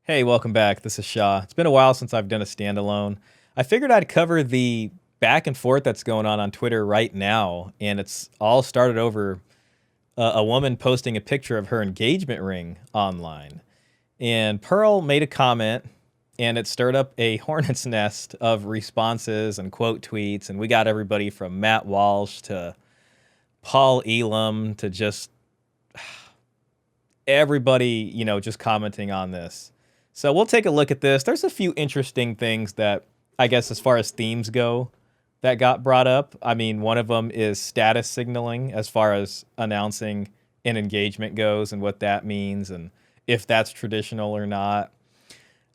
Hey, welcome back. This is Shaw. It's been a while since I've done a standalone. I figured I'd cover the back and forth that's going on Twitter right now, and it's all started over a woman posting a picture of her engagement ring online. And Pearl made a comment, and it stirred up a hornet's nest of responses and quote tweets. And we got everybody from Matt Walsh to Paul Elum to just everybody, just commenting on this. So we'll take a look at this. There's a few interesting things that I guess as far as themes go that got brought up. I mean, one of them is status signaling as far as announcing an engagement goes and what that means and if that's traditional or not.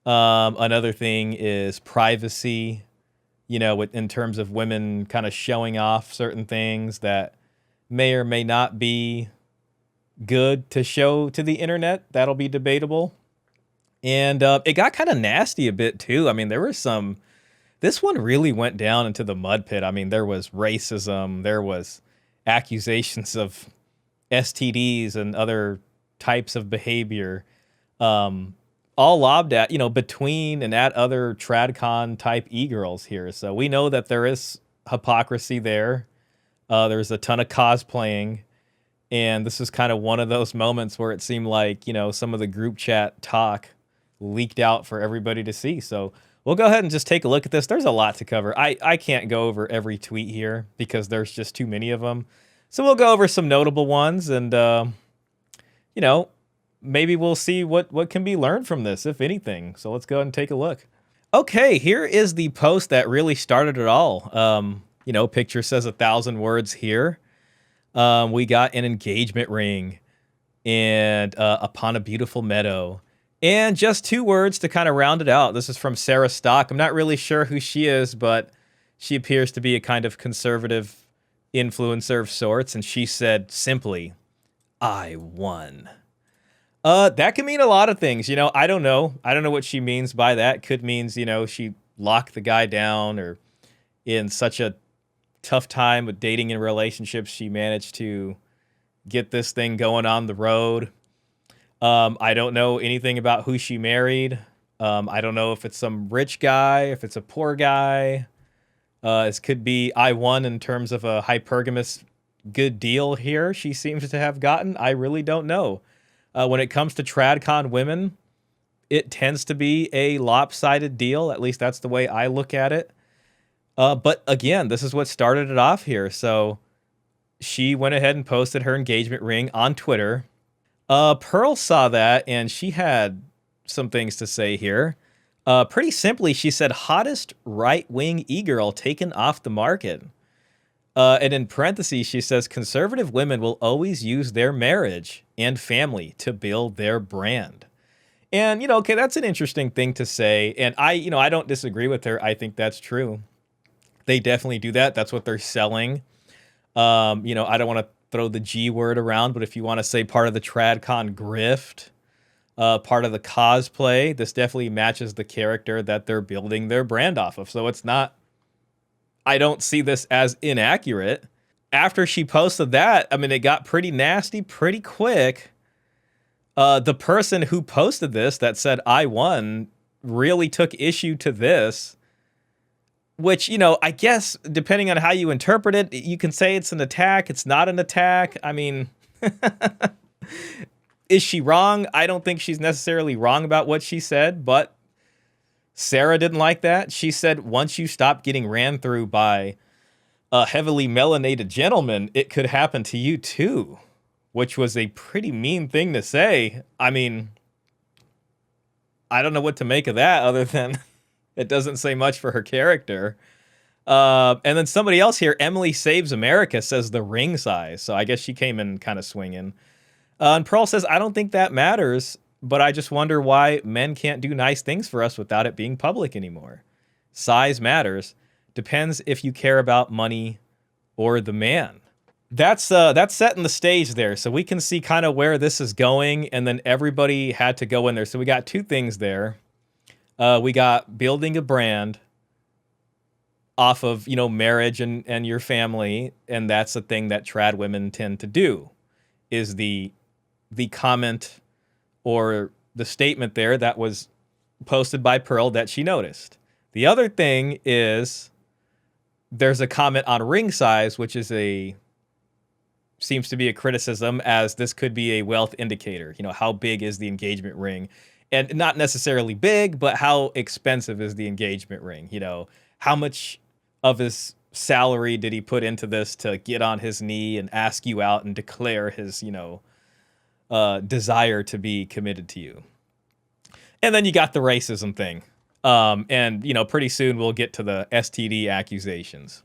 Another thing is privacy, in terms of women kind of showing off certain things that may or may not be good to show to the internet. That'll be debatable. And it got kind of nasty a bit too. I mean, there was this one really went down into the mud pit. I mean, there was racism, there was accusations of STDs and other types of behavior, all lobbed at, between and at other Tradcon type e-girls here. So we know that there is hypocrisy there. There's a ton of cosplaying. And this is kind of one of those moments where it seemed like, some of the group chat talk leaked out for everybody to see. So we'll go ahead and just take a look at this. There's a lot to cover. I can't go over every tweet here because there's just too many of them. So we'll go over some notable ones and, maybe we'll see what can be learned from this, if anything. So let's go ahead and take a look. Okay, here is the post that really started it all. Picture says 1,000 words here. We got an engagement ring and upon a beautiful meadow. And just 2 words to kind of round it out. This is from Sarah Stock. I'm not really sure who she is, but she appears to be a kind of conservative influencer of sorts. And she said simply, "I won." That can mean a lot of things. I don't know. I don't know what she means by that. Could means, she locked the guy down, or in such a tough time with dating and relationships, she managed to get this thing going on the road. I don't know anything about who she married. I don't know if it's some rich guy, if it's a poor guy. This could be I won in terms of a hypergamous good deal here she seems to have gotten. I really don't know. When it comes to Tradcon women, it tends to be a lopsided deal. At least that's the way I look at it. But again, this is what started it off here. So she went ahead and posted her engagement ring on Twitter. Pearl saw that and she had some things to say here. Pretty simply, she said, "Hottest right-wing e-girl taken off the market." And in parentheses, she says, "Conservative women will always use their marriage and family to build their brand." And, okay, that's an interesting thing to say. And I don't disagree with her. I think that's true. They definitely do that. That's what they're selling. I don't want to throw the G word around, but if you want to say part of the Tradcon grift, part of the cosplay, this definitely matches the character that they're building their brand off of. So I don't see this as inaccurate. After she posted that, I mean, it got pretty nasty pretty quick. The person who posted this that said "I won" really took issue to this. Which, I guess, depending on how you interpret it, you can say it's an attack. It's not an attack. I mean, is she wrong? I don't think she's necessarily wrong about what she said, but Sarah didn't like that. She said, once you stop getting ran through by a heavily melanated gentleman, it could happen to you too, which was a pretty mean thing to say. I mean, I don't know what to make of that other than it doesn't say much for her character. And then somebody else here, Emily Saves America, says the ring size. So I guess she came in kind of swinging. And Pearl says, "I don't think that matters, but I just wonder why men can't do nice things for us without it being public anymore. Size matters. Depends if you care about money or the man." That's setting the stage there. So we can see kind of where this is going. And then everybody had to go in there. So we got 2 things there. We got building a brand off of, marriage and your family. And that's the thing that trad women tend to do, is the comment or the statement there that was posted by Pearl that she noticed. The other thing is there's a comment on ring size, which is seems to be a criticism, as this could be a wealth indicator. You know, how big is the engagement ring? And not necessarily big, but how expensive is the engagement ring? You know, how much of his salary did he put into this to get on his knee and ask you out and declare his, desire to be committed to you? And then you got the racism thing. And, pretty soon we'll get to the STD accusations.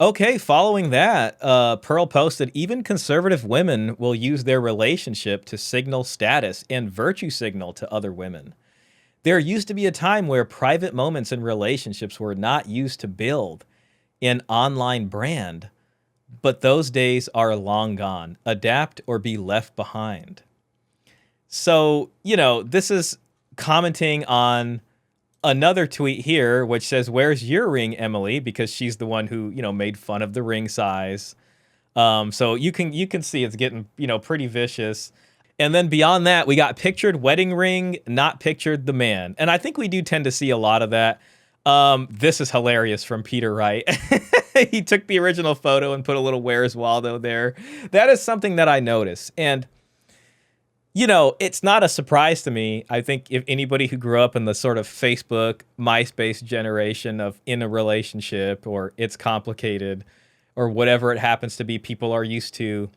Okay, following that, Pearl posted, even conservative women will use their relationship to signal status and virtue signal to other women. There used to be a time where private moments in relationships were not used to build an online brand, but those days are long gone. Adapt or be left behind. So, this is commenting on another tweet here, which says, "Where's your ring, Emily?" Because she's the one who, made fun of the ring size. So you can see it's getting, pretty vicious. And then beyond that, we got pictured wedding ring, not pictured the man. And I think we do tend to see a lot of that. This is hilarious from Peter Wright. He took the original photo and put a little "Where's Waldo" there. That is something that I noticed. And it's not a surprise to me. I think if anybody who grew up in the sort of Facebook, MySpace generation of in a relationship, or it's complicated, or whatever it happens to be, people are used to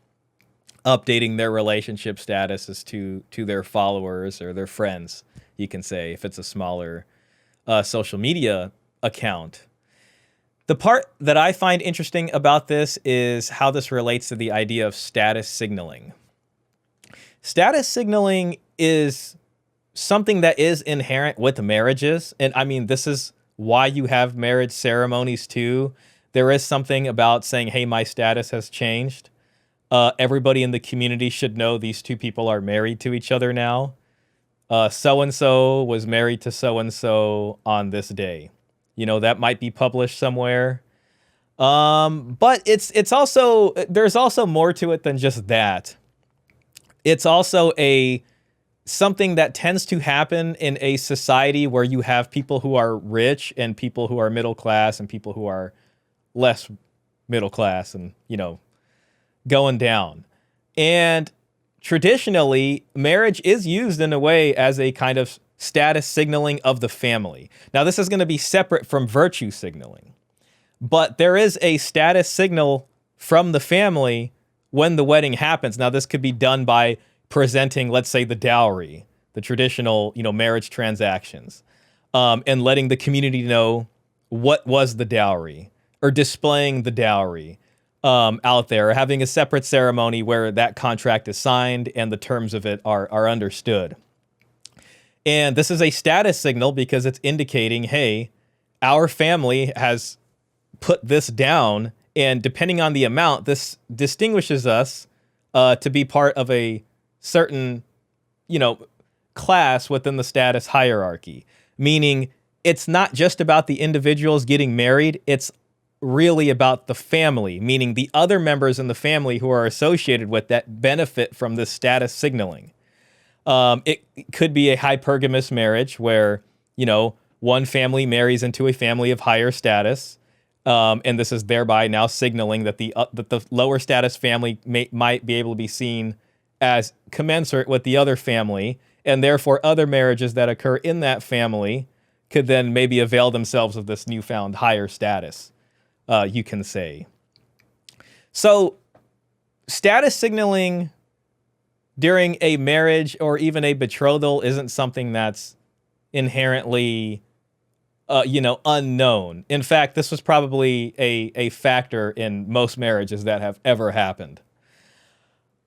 updating their relationship statuses to their followers or their friends, you can say, if it's a smaller social media account. The part that I find interesting about this is how this relates to the idea of status signaling. Status signaling is something that is inherent with marriages. And I mean, this is why you have marriage ceremonies too. There is something about saying, hey, my status has changed. Everybody in the community should know these two people are married to each other now. So-and-so was married to so-and-so on this day. That might be published somewhere. But it's also, there's also more to it than just that. It's also something that tends to happen in a society where you have people who are rich and people who are middle class and people who are less middle class and, going down. And traditionally, marriage is used in a way as a kind of status signaling of the family. Now, this is going to be separate from virtue signaling, but there is a status signal from the family when the wedding happens. Now, this could be done by presenting, let's say, the dowry, the traditional, marriage transactions, and letting the community know what was the dowry, or displaying the dowry out there, or having a separate ceremony where that contract is signed and the terms of it are understood. And this is a status signal because it's indicating, hey, our family has put this down. And depending on the amount, this distinguishes us to be part of a certain, class within the status hierarchy. Meaning it's not just about the individuals getting married. It's really about the family, meaning the other members in the family who are associated with that benefit from this status signaling. It could be a hypergamous marriage where, one family marries into a family of higher status. And this is thereby now signaling that the lower status family might be able to be seen as commensurate with the other family, and therefore other marriages that occur in that family could then maybe avail themselves of this newfound higher status, you can say. So status signaling during a marriage or even a betrothal isn't something that's inherently unknown. In fact, this was probably a factor in most marriages that have ever happened.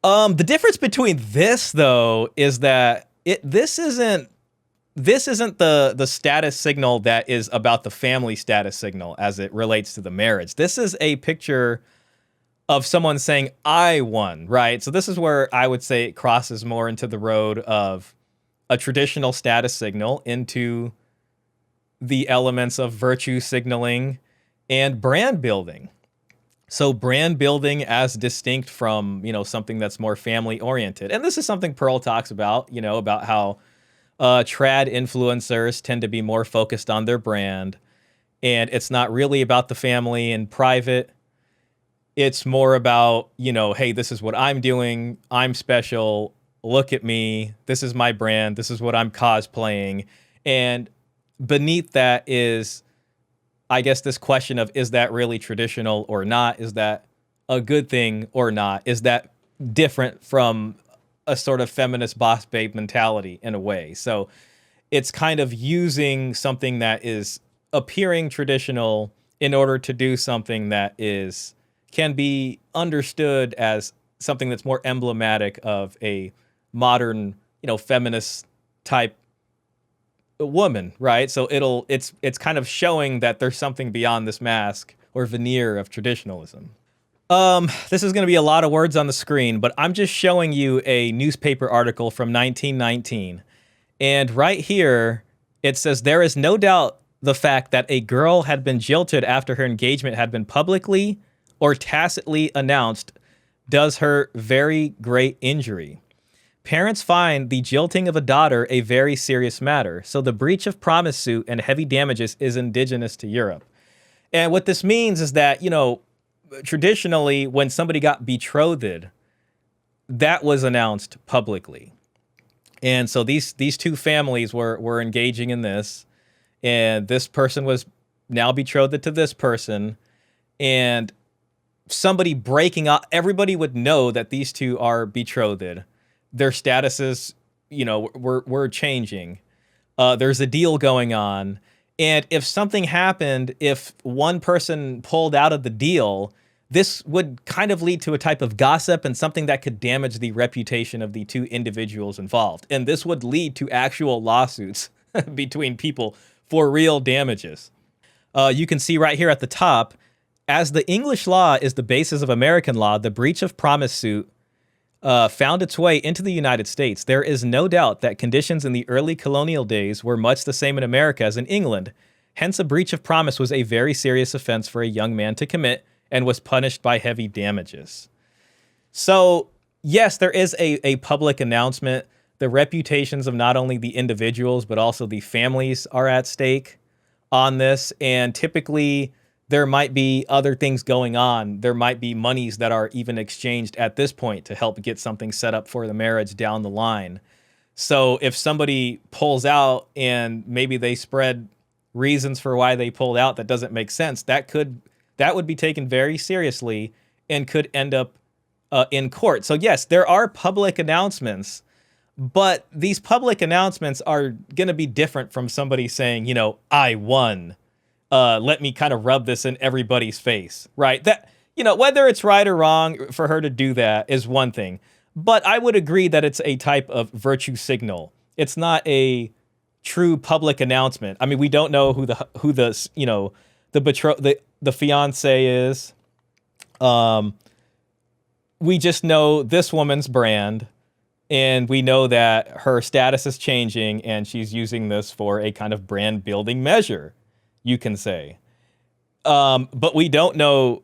The difference between this, though, is that this isn't the status signal that is about the family status signal as it relates to the marriage. This is a picture of someone saying, I won, right? So this is where I would say it crosses more into the road of a traditional status signal into the elements of virtue signaling and brand building. So brand building as distinct from, something that's more family oriented. And this is something Pearl talks about, about how Trad influencers tend to be more focused on their brand, and it's not really about the family and private. It's more about, hey, this is what I'm doing. I'm special. Look at me. This is my brand. This is what I'm cosplaying. And beneath that is, I guess, this question of, is that really traditional or not? Is that a good thing or not? Is that different from a sort of feminist boss babe mentality in a way? So it's kind of using something that is appearing traditional in order to do something that can be understood as something that's more emblematic of a modern, feminist type woman, right? So it's kind of showing that there's something beyond this mask or veneer of traditionalism. This is going to be a lot of words on the screen, but I'm just showing you a newspaper article from 1919. And right here, it says, there is no doubt the fact that a girl had been jilted after her engagement had been publicly or tacitly announced does her very great injury. Parents find the jilting of a daughter a very serious matter, so the breach of promise suit and heavy damages is indigenous to Europe. And what this means is that, traditionally, when somebody got betrothed, that was announced publicly. And so these two families were engaging in this, and this person was now betrothed to this person, and somebody breaking up, everybody would know that these two are betrothed. Their statuses, were changing. There's a deal going on. And if something happened, if one person pulled out of the deal, this would kind of lead to a type of gossip and something that could damage the reputation of the two individuals involved. And this would lead to actual lawsuits between people for real damages. You can see right here at the top, as the English law is the basis of American law, the breach of promise suit found its way into the United States. There is no doubt that conditions in the early colonial days were much the same in America as in England. Hence, a breach of promise was a very serious offense for a young man to commit and was punished by heavy damages. So, yes, there is a public announcement. The reputations of not only the individuals, but also the families are at stake on this. And typically, there might be other things going on. There might be monies that are even exchanged at this point to help get something set up for the marriage down the line. So if somebody pulls out and maybe they spread reasons for why they pulled out that doesn't make sense, that would be taken very seriously and could end up in court. So yes, there are public announcements, but these public announcements are going to be different from somebody saying, I won. Let me kind of rub this in everybody's face, right? That, whether it's right or wrong for her to do that is one thing, but I would agree that it's a type of virtue signal. It's not a true public announcement. I mean, we don't know who the fiance is. We just know this woman's brand, and we know that her status is changing, and she's using this for a kind of brand building measure, you can say. But we don't know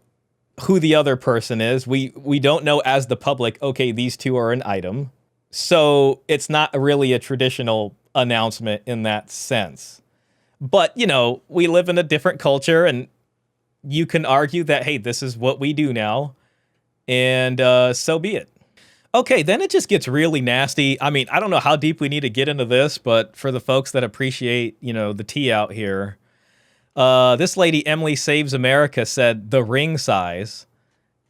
who the other person is. We don't know as the public, okay, these two are an item. So it's not really a traditional announcement in that sense. But, we live in a different culture, and you can argue that, hey, this is what we do now, and so be it. Okay, then it just gets really nasty. I mean, I don't know how deep we need to get into this, but for the folks that appreciate, the tea out here, this lady, Emily Saves America, said the ring size,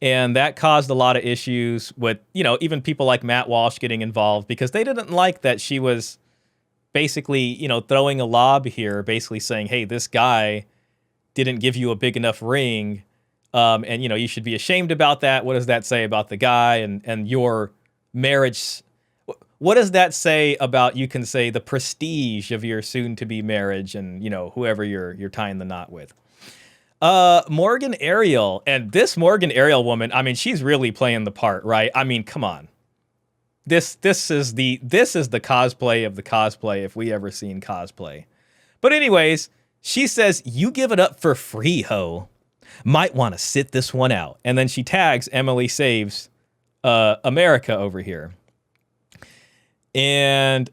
and that caused a lot of issues with, even people like Matt Walsh getting involved because they didn't like that she was basically, throwing a lob here, basically saying, hey, this guy didn't give you a big enough ring, and, you should be ashamed about that. What does that say about the guy and your marriage? What does that say about, you can say, the prestige of your soon-to-be marriage and, whoever you're tying the knot with? Morgan Ariel, and this Morgan Ariel woman, I mean, she's really playing the part, right? I mean, come on. This is the cosplay of the cosplay if we ever seen cosplay. But anyways, she says, you give it up for free, ho. Might want to sit this one out. And then she tags Emily Saves America over here. And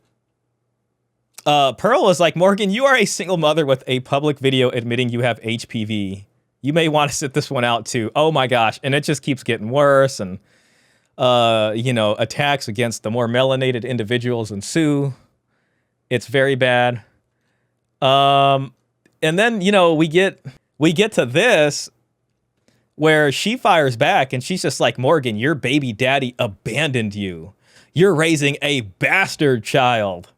Pearl was like, Morgan, you are a single mother with a public video admitting you have HPV. You may want to sit this one out too. Oh my gosh. And it just keeps getting worse. And, attacks against the more melanated individuals ensue. It's very bad. And then, we get to this where she fires back and she's just like, Morgan, your baby daddy abandoned you. You're raising a bastard child.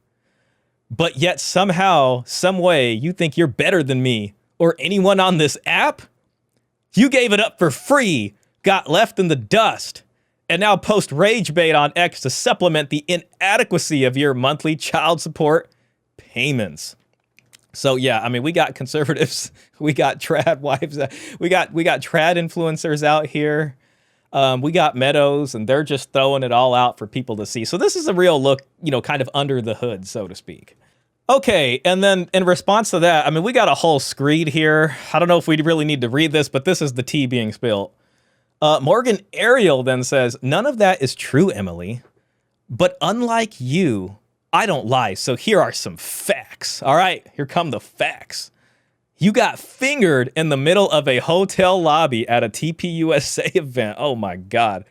But yet somehow, some way, you think you're better than me or anyone on this app? You gave it up for free, got left in the dust, and now post rage bait on X to supplement the inadequacy of your monthly child support payments. So yeah, I mean, we got conservatives, we got trad wives, we got trad influencers out here. We got Meadows, and they're just throwing it all out for people to see. So this is a real look, kind of under the hood, so to speak. Okay, and then in response to that, I mean, we got a whole screed here. I don't know if we really need to read this, but this is the tea being spilled. Morgan Ariel then says, none of that is true, Emily. But unlike you, I don't lie, so here are some facts. All right, here come the facts. You got fingered in the middle of a hotel lobby at a TPUSA event. Oh my God.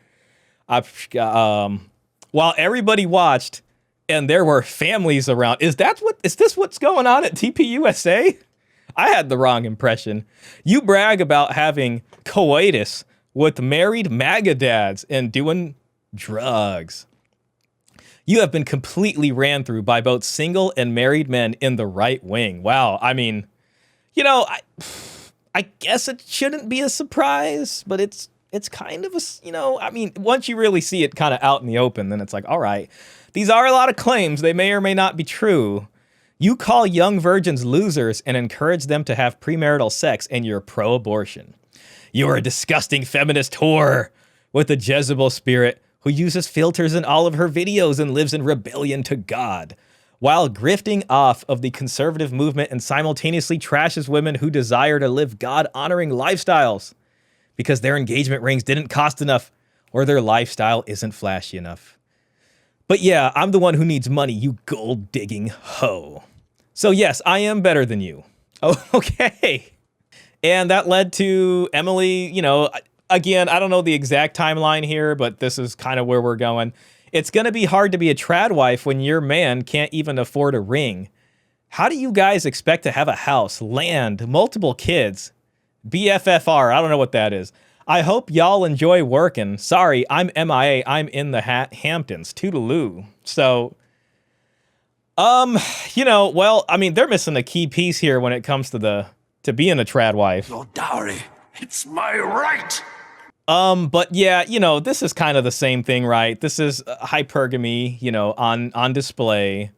While everybody watched and there were families around. Is this what's going on at TPUSA? I had the wrong impression. You brag about having coitus with married MAGA dads and doing drugs. You have been completely ran through by both single and married men in the right wing. Wow. I mean, I guess it shouldn't be a surprise, but it's kind of once you really see it kind of out in the open, then it's like, all right, these are a lot of claims. They may or may not be true. You call young virgins losers and encourage them to have premarital sex, and you're pro-abortion. You're a disgusting feminist whore with a Jezebel spirit who uses filters in all of her videos and lives in rebellion to God, while grifting off of the conservative movement and simultaneously trashes women who desire to live God-honoring lifestyles because their engagement rings didn't cost enough or their lifestyle isn't flashy enough. But yeah, I'm the one who needs money, you gold-digging hoe. So yes, I am better than you. Oh, okay. And that led to Emily, again, I don't know the exact timeline here, but this is kind of where we're going. It's going to be hard to be a trad wife when your man can't even afford a ring. How do you guys expect to have a house, land, multiple kids? BFFR, I don't know what that is. I hope y'all enjoy working. Sorry, I'm MIA. I'm in the Hamptons. Toodaloo. So, well, I mean, they're missing a key piece here when it comes to being a trad wife. Your dowry, it's my right. But yeah, this is kind of the same thing, right? This is hypergamy, on display.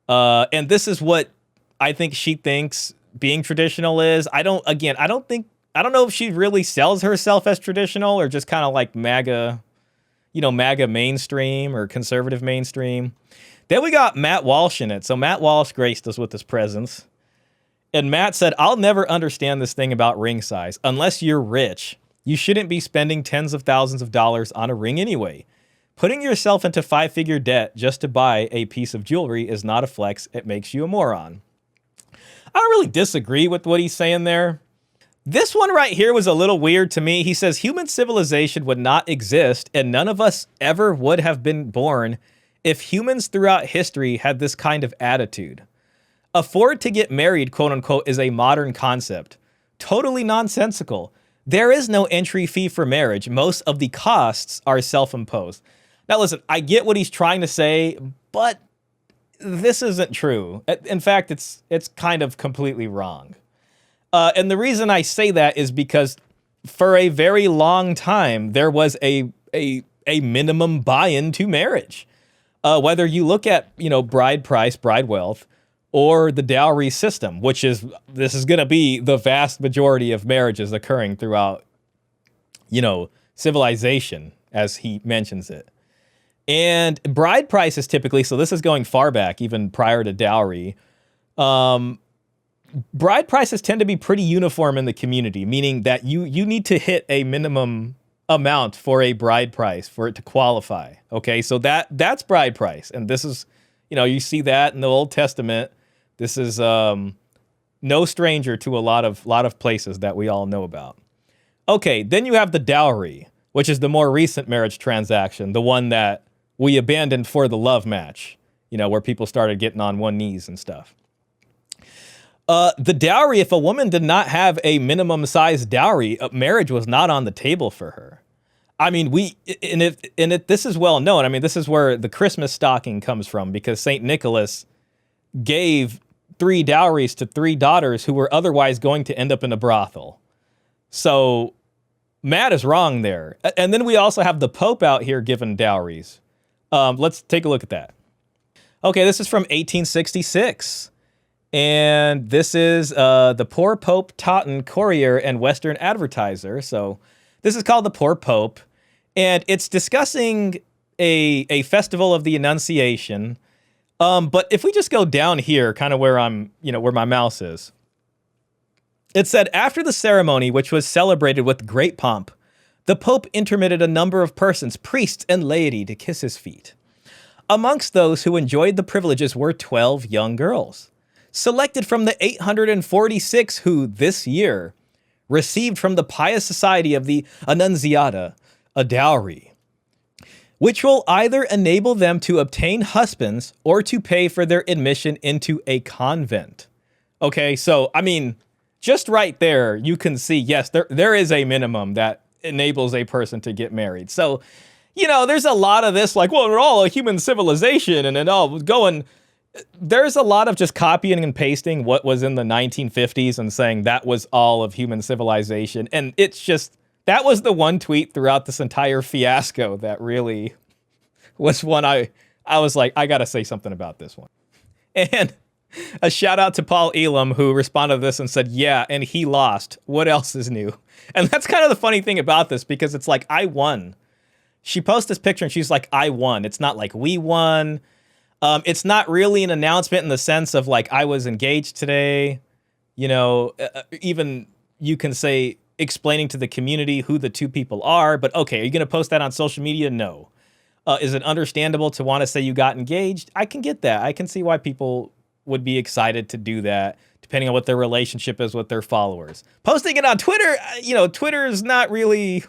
And this is what I think she thinks being traditional is. I don't know if she really sells herself as traditional or just kind of like MAGA, MAGA mainstream or conservative mainstream. Then we got Matt Walsh in it. So Matt Walsh graced us with his presence. And Matt said, I'll never understand this thing about ring size. Unless you're rich, you shouldn't be spending tens of thousands of dollars on a ring anyway. Putting yourself into 5-figure debt just to buy a piece of jewelry is not a flex. It makes you a moron. I don't really disagree with what he's saying there. This one right here was a little weird to me. He says human civilization would not exist and none of us ever would have been born if humans throughout history had this kind of attitude. Afford to get married, quote unquote, is a modern concept. Totally nonsensical. There is no entry fee for marriage. Most of the costs are self-imposed. Now listen, I get what he's trying to say, but this isn't true. In fact, it's kind of completely wrong. And the reason I say that is because for a very long time, there was a minimum buy-in to marriage. Whether you look at, bride price, bride wealth, or the dowry system, this is going to be the vast majority of marriages occurring throughout, civilization, as he mentions it. And bride prices typically, so this is going far back, even prior to dowry, bride prices tend to be pretty uniform in the community, meaning that you need to hit a minimum amount for a bride price for it to qualify. Okay, so that's bride price. And this is, You see that in the Old Testament. This is no stranger to a lot of places that we all know about. Okay, then you have the dowry, which is the more recent marriage transaction, the one that we abandoned for the love match, where people started getting on one knees and stuff. The dowry, if a woman did not have a minimum size dowry, marriage was not on the table for her. I mean, this is well known. I mean, this is where the Christmas stocking comes from, because St. Nicholas gave 3 dowries to 3 daughters who were otherwise going to end up in a brothel. So Matt is wrong there. And then we also have the Pope out here giving dowries. Let's take a look at that. Okay, this is from 1866. And this is the Poor Pope Totten Courier and Western Advertiser. So this is called the Poor Pope. And it's discussing a festival of the Annunciation. But if we just go down here, kind of where where my mouse is, it said, after the ceremony, which was celebrated with great pomp, the Pope intermitted a number of persons, priests and laity, to kiss his feet. Amongst those who enjoyed the privileges were 12 young girls, selected from the 846 who, this year, received from the Pious Society of the Annunziata a dowry, which will either enable them to obtain husbands or to pay for their admission into a convent. Okay, so, I mean, just right there, you can see, yes, there is a minimum that enables a person to get married. So, there's a lot of this, like, well, we're all a human civilization, and it all going. There's a lot of just copying and pasting what was in the 1950s and saying that was all of human civilization. And it's just, that was the one tweet throughout this entire fiasco that really was one I was like, I got to say something about this one. And a shout out to Paul Elum, who responded to this and said, yeah, and he lost. What else is new? And that's kind of the funny thing about this, because it's like, I won. She posts this picture and she's like, I won. It's not like we won. It's not really an announcement in the sense of like, I was engaged today. Even you can say explaining to the community who the 2 people are. But okay, are you going to post that on social media? No. Is it understandable to want to say you got engaged? I can get that. I can see why people would be excited to do that, depending on what their relationship is with their followers. Posting it on Twitter, Twitter is not really,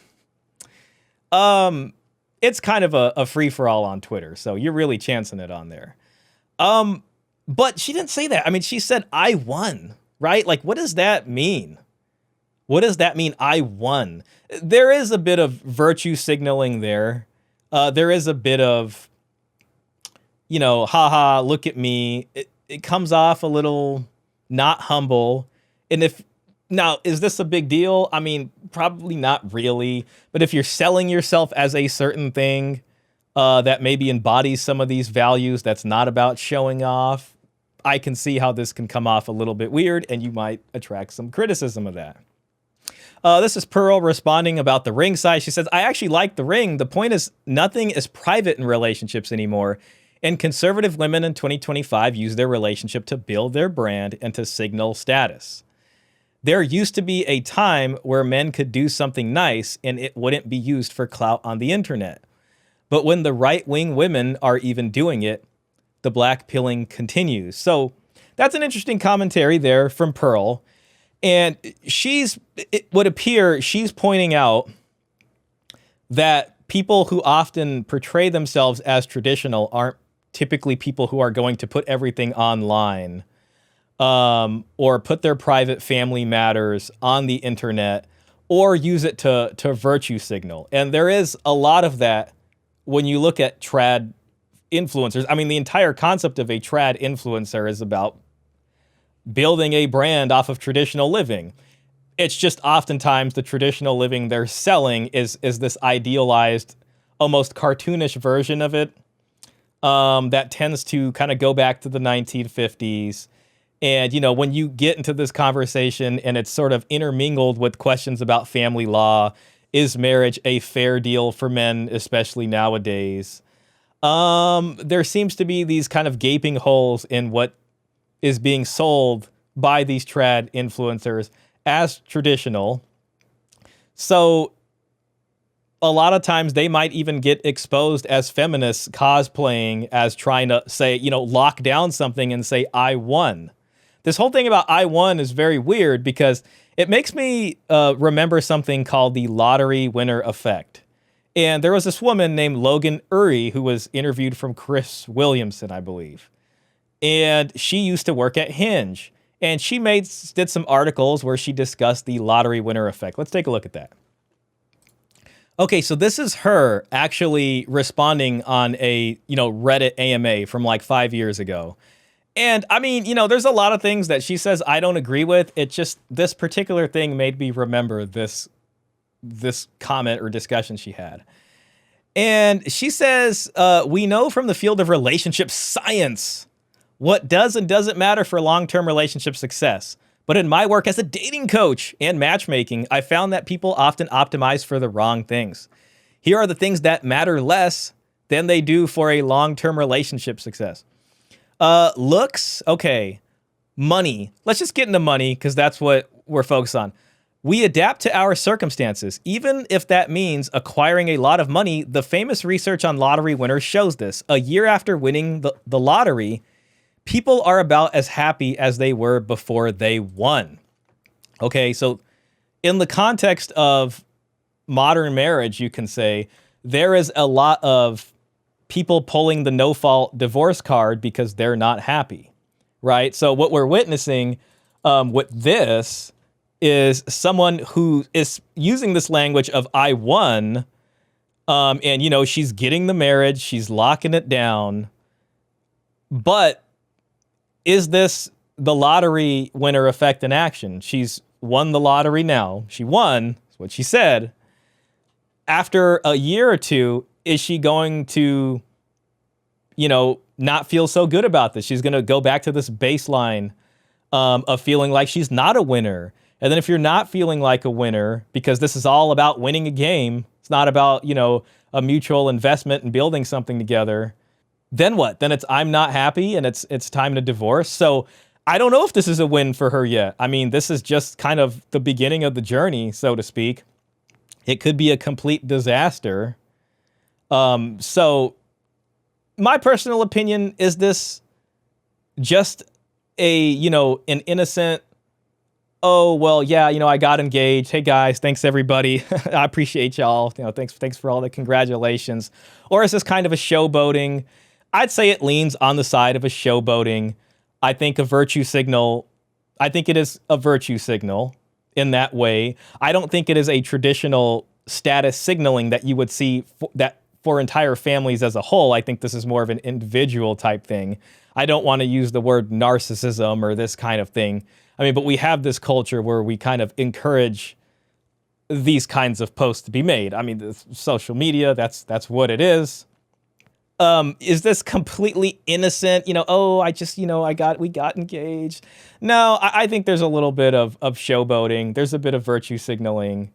it's kind of a free-for-all on Twitter, so you're really chancing it on there. But she didn't say that. I mean, she said, I won, right? Like, what does that mean? What does that mean, I won? There is a bit of virtue signaling there. There is a bit of, haha, look at me. It comes off a little not humble. And now, is this a big deal? I mean, probably not really. But if you're selling yourself as a certain thing that maybe embodies some of these values that's not about showing off, I can see how this can come off a little bit weird, and you might attract some criticism of that. This is Pearl responding about the ring size. She says, I actually like the ring. The point is, nothing is private in relationships anymore. And conservative women in 2025 use their relationship to build their brand and to signal status. There used to be a time where men could do something nice and it wouldn't be used for clout on the internet. But when the right-wing women are even doing it, the black pilling continues. So that's an interesting commentary there from Pearl. And it would appear she's pointing out that people who often portray themselves as traditional aren't typically people who are going to put everything online or put their private family matters on the internet or use it to virtue signal. And there is a lot of that when you look at trad influencers. I mean, the entire concept of a trad influencer is about building a brand off of traditional living. It's just oftentimes the traditional living they're selling is this idealized, almost cartoonish version of it that tends to kind of go back to the 1950s. And, when you get into this conversation and it's sort of intermingled with questions about family law, is marriage a fair deal for men, especially nowadays? There seems to be these kind of gaping holes in what is being sold by these trad influencers as traditional. So a lot of times they might even get exposed as feminists cosplaying as trying to say, lock down something and say, I won. This whole thing about I won is very weird because it makes me remember something called the lottery winner effect. And there was this woman named Logan Uri who was interviewed from Chris Williamson, I believe. And she used to work at Hinge. And she did some articles where she discussed the lottery winner effect. Let's take a look at that. Okay, so this is her actually responding on a, Reddit AMA from like 5 years ago. And I mean, there's a lot of things that she says I don't agree with. It just, this particular thing made me remember this comment or discussion she had. And she says, we know from the field of relationship science what does and doesn't matter for long-term relationship success. But in my work as a dating coach and matchmaking, I found that people often optimize for the wrong things. Here are the things that matter less than they do for a long-term relationship success. Looks, okay. Money. Let's just get into money because that's what we're focused on. We adapt to our circumstances, even if that means acquiring a lot of money. The famous research on lottery winners shows this. A year after winning the lottery, people are about as happy as they were before they won. Okay, so in the context of modern marriage, you can say there is a lot of people pulling the no-fault divorce card because they're not happy, right? So what we're witnessing with this is someone who is using this language of I won, and, she's getting the marriage, she's locking it down, but is this the lottery winner effect in action? She's won the lottery now. She won, that's what she said. After a year or two, is she going to, not feel so good about this? She's going to go back to this baseline of feeling like she's not a winner. And then if you're not feeling like a winner, because this is all about winning a game, it's not about, a mutual investment and building something together, then what? Then it's I'm not happy and it's time to divorce. So I don't know if this is a win for her yet. I mean, this is just kind of the beginning of the journey, so to speak. It could be a complete disaster. So my personal opinion is this just an innocent, oh, well, yeah, I got engaged. Hey guys, thanks everybody. I appreciate y'all. Thanks for all the congratulations. Or is this kind of a showboating? I'd say it leans on the side of a showboating. I think it is a virtue signal in that way. I don't think it is a traditional status signaling that you would see for entire families as a whole. I think this is more of an individual type thing. I don't want to use the word narcissism or this kind of thing. I mean, but we have this culture where we kind of encourage these kinds of posts to be made. I mean, the social media, that's what it is. Is this completely innocent? We got engaged. No, I think there's a little bit of showboating. There's a bit of virtue signaling.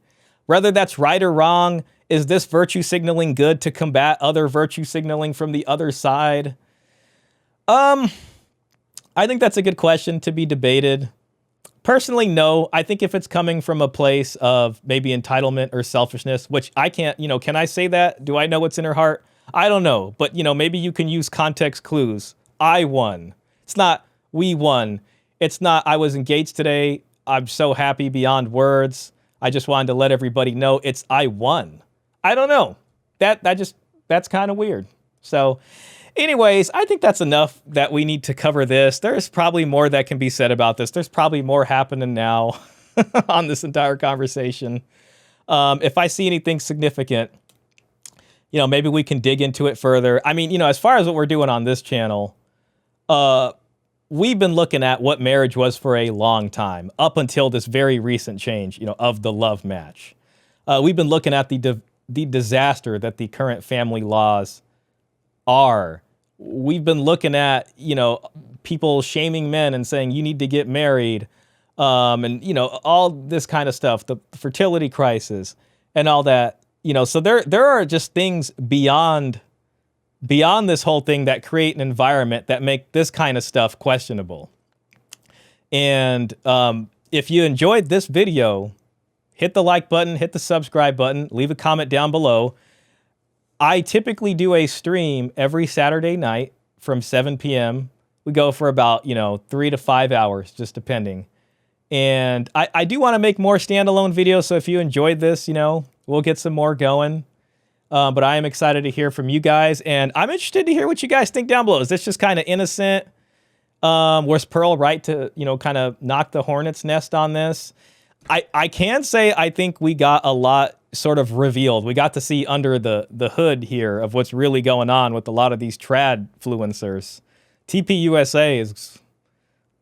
Whether that's right or wrong, is this virtue signaling good to combat other virtue signaling from the other side? I think that's a good question to be debated. Personally, no. I think if it's coming from a place of maybe entitlement or selfishness, which I can't, can I say that? Do I know what's in her heart? I don't know, but maybe you can use context clues. I won. It's not we won. It's not I was engaged today. I'm so happy beyond words. I just wanted to let everybody know. It's I won. I don't know. That's kind of weird. So anyways, I think that's enough that we need to cover this. There's probably more that can be said about this. There's probably more happening now on this entire conversation. If I see anything significant, maybe we can dig into it further. I mean, as far as what we're doing on this channel, we've been looking at what marriage was for a long time, up until this very recent change, of the love match. We've been looking at the disaster that the current family laws are. We've been looking at, people shaming men and saying you need to get married, and all this kind of stuff, the fertility crisis and all that. So there are just things beyond this whole thing that create an environment that make this kind of stuff questionable. And if you enjoyed this video, hit the like button, hit the subscribe button, leave a comment down below. I typically do a stream every Saturday night from 7 p.m. We go for about, 3 to 5 hours, just depending. And I do want to make more standalone videos, so if you enjoyed this, we'll get some more going. But I am excited to hear from you guys, and I'm interested to hear what you guys think down below. Is this just kind of innocent? Was Pearl right to, kind of knock the hornet's nest on this? I can say I think we got a lot sort of revealed. We got to see under the hood here of what's really going on with a lot of these trad-fluencers. TPUSA is...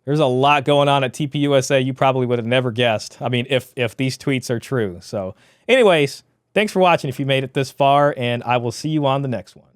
There's a lot going on at TPUSA you probably would have never guessed. I mean, if these tweets are true. So anyways, thanks for watching if you made it this far, and I will see you on the next one.